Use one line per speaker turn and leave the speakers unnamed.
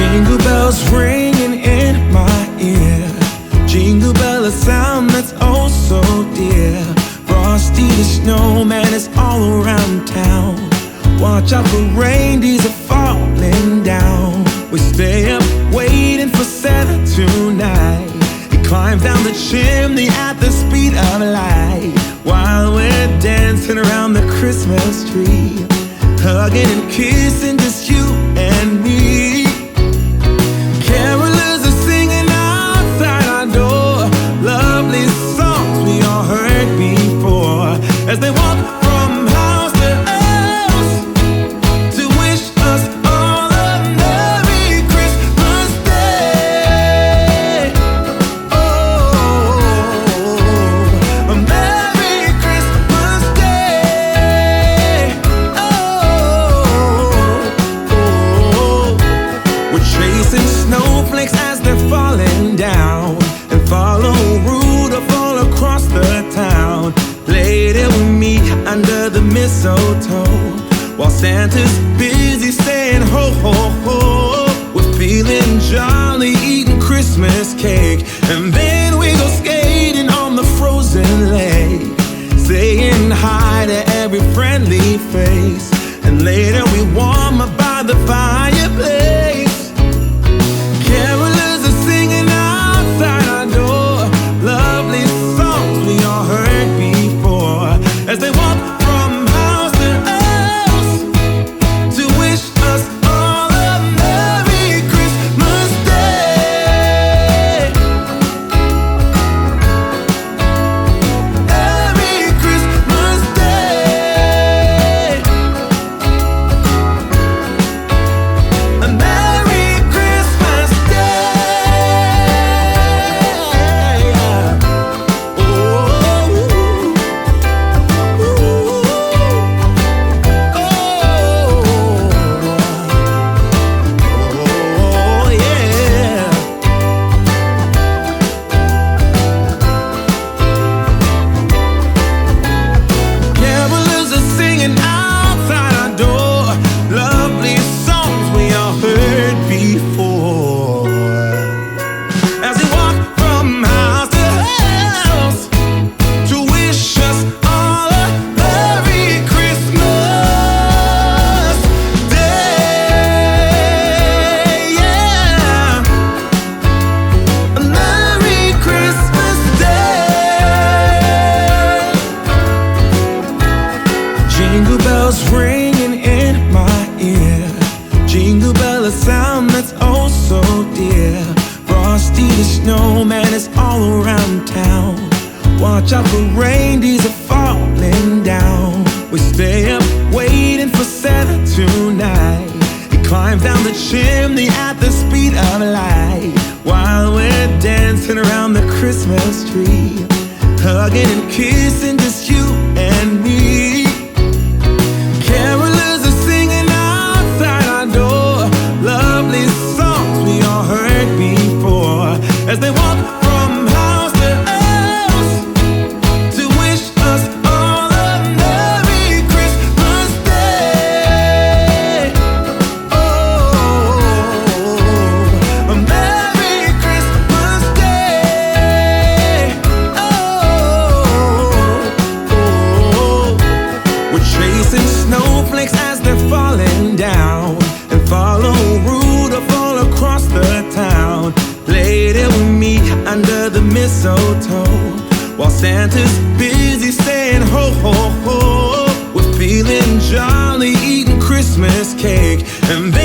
Jingle bells ringing in my ear. Jingle bell, a sound that's oh so dear. Frosty the snowman is all around town. Watch out for reindeers are falling down. We stay up waiting for Santa tonight. He climbs down the chimney at the speed of light, while we're dancing around the Christmas tree, hugging and kissing just you and me. Carolers are singing outside our door, lovely songs we all heard before, as they walk from house to house to wish us all a Merry Christmas Day. Oh, a Merry Christmas Day. Oh, we're chasing snowflakes as they're falling down, and follow Rudolph all across the town. Later we meet under the mistletoe, while Santa's busy saying ho ho ho. We're feeling jolly, eating Christmas cake, and then we go skating on the frozen lake, saying hi to every friendly face, and later we warm up by the fireplace. Carolers are singing outside our door, lovely songs we all heard before, as they walk from house to house to wish us all a Merry Christmas Day. Merry Christmas Day. A Merry Christmas Day. Oh, oh, yeah. Carolers are singing outside our door, lovely songs we all heard before, as we walk from house to house to wish us all a Merry Christmas Day. Yeah, a Merry Christmas Day. Jingle bells ringing in my ear. Jingle bell, a sound that's oh so dear. Frosty the snowman is all around town. Watch out for reindeers are falling down. We stay up waiting for Santa tonight. He climbs down the chimney at the speed of light, while we're dancing around the Christmas tree, hugging and kissing just you and me. Carolers are singing outside our door, lovely songs we all heard before, as they walk from house to house to wish us all a Merry Christmas Day. Oh, a Merry Christmas Day. Oh, we're chasing snowflakes as they're falling down, and follow Rudolph all across the town. Later we meet under the mistletoe, while Santa's busy saying ho ho ho. We're feeling jolly, eating Christmas cake, and then